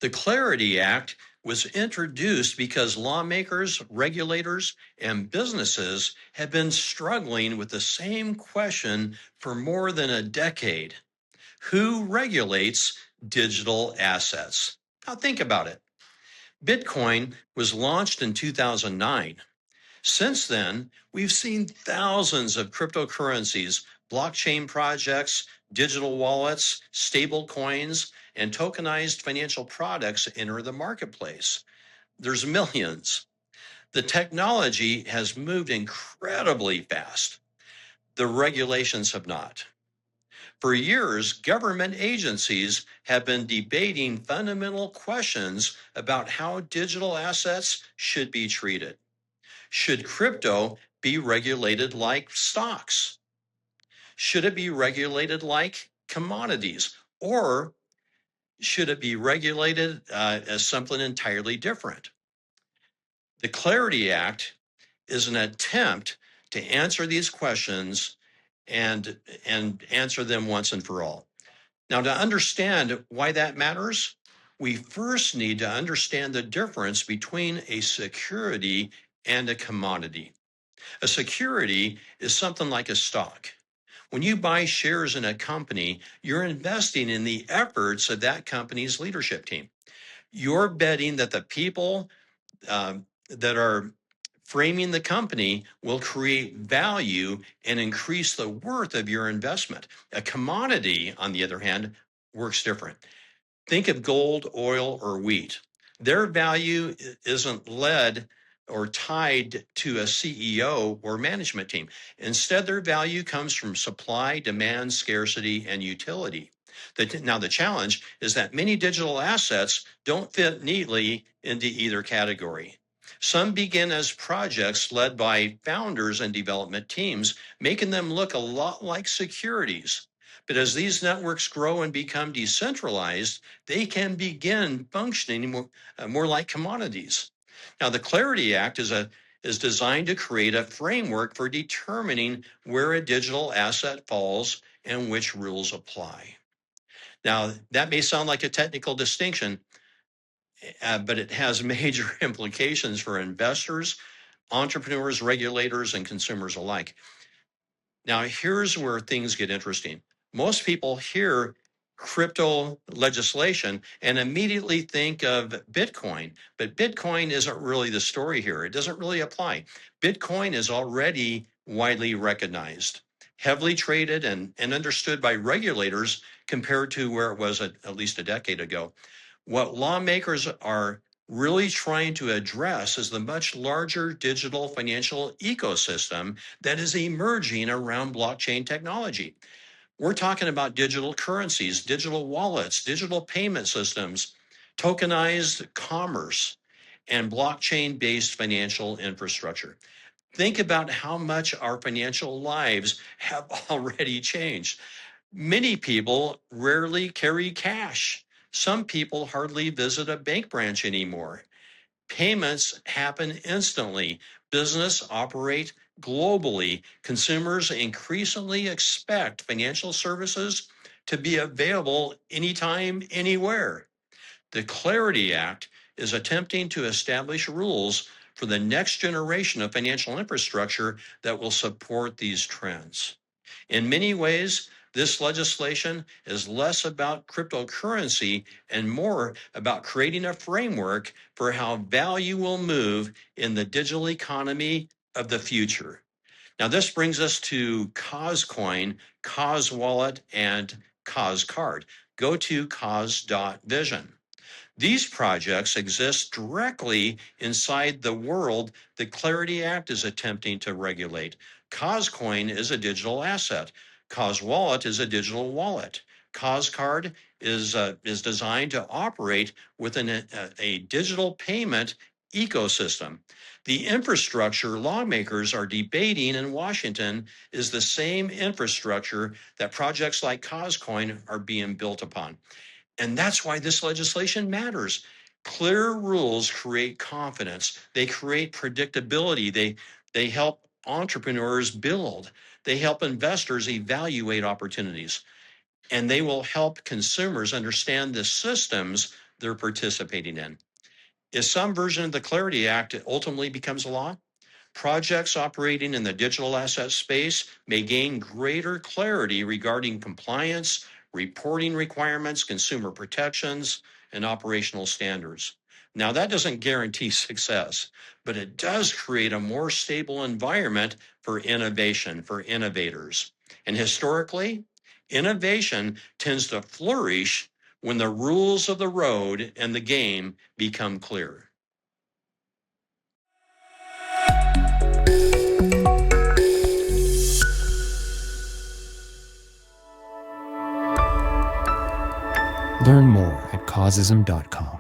The Clarity Act was introduced because lawmakers, regulators, and businesses have been struggling with the same question for more than a decade. Who regulates digital assets? Now think about it. Bitcoin was launched in 2009. Since then, we've seen thousands of cryptocurrencies, blockchain projects, digital wallets, stable coins, and tokenized financial products enter the marketplace. There's millions. The technology has moved incredibly fast. The regulations have not. For years, government agencies have been debating fundamental questions about how digital assets should be treated. Should crypto be regulated like stocks? Should it be regulated like commodities? Or should it be regulated as something entirely different? The Clarity Act is an attempt to answer these questions and answer them once and for all. Now, to understand why that matters, we first need to understand the difference between a security and a commodity. A security is something like a stock. When you buy shares in a company, you're investing in the efforts of that company's leadership team. You're betting that the people that are framing the company will create value and increase the worth of your investment. A commodity, on the other hand, works different. Think of gold, oil, or wheat. Their value isn't led or tied to a CEO or management team. Instead, their value comes from supply, demand, scarcity, and utility. Now, the challenge is that many digital assets don't fit neatly into either category. Some begin as projects led by founders and development teams, making them look a lot like securities. But as these networks grow and become decentralized, they can begin functioning more like commodities. Now, the Clarity Act is designed to create a framework for determining where a digital asset falls and which rules apply. Now, that may sound like a technical distinction, but it has major implications for investors, entrepreneurs, regulators, and consumers alike. Now, here's where things get interesting. Most people hear crypto legislation and immediately think of Bitcoin, but Bitcoin isn't really the story here. It doesn't really apply. Bitcoin is already widely recognized, heavily traded, and understood by regulators compared to where it was at least a decade ago. What lawmakers are really trying to address is the much larger digital financial ecosystem that is emerging around blockchain technology. We're talking about digital currencies, digital wallets, digital payment systems, tokenized commerce, and blockchain-based financial infrastructure. Think about how much our financial lives have already changed. Many people rarely carry cash. Some people hardly visit a bank branch anymore. Payments happen instantly. Business operate globally. Consumers increasingly expect financial services to be available anytime, anywhere. The Clarity Act is attempting to establish rules for the next generation of financial infrastructure that will support these trends. In many ways, this legislation is less about cryptocurrency and more about creating a framework for how value will move in the digital economy of the future. Now, this brings us to Causecoin, Cause Wallet, and Cause Card. Go to cause.vision. These projects exist directly inside the world the Clarity Act is attempting to regulate. Causecoin is a digital asset. Cause Wallet is a digital wallet. Cause Card is designed to operate within a digital payment ecosystem. The infrastructure lawmakers are debating in Washington is the same infrastructure that projects like Causecoin are being built upon. And that's why this legislation matters. Clear rules create confidence. They create predictability. They help entrepreneurs build. They help investors evaluate opportunities. And they will help consumers understand the systems they're participating in. If some version of the Clarity Act ultimately becomes a law, projects operating in the digital asset space may gain greater clarity regarding compliance, reporting requirements, consumer protections, and operational standards. Now, that doesn't guarantee success, but it does create a more stable environment for innovation, for innovators. And historically, innovation tends to flourish when the rules of the road and the game become clear. Learn more at Causeism.com.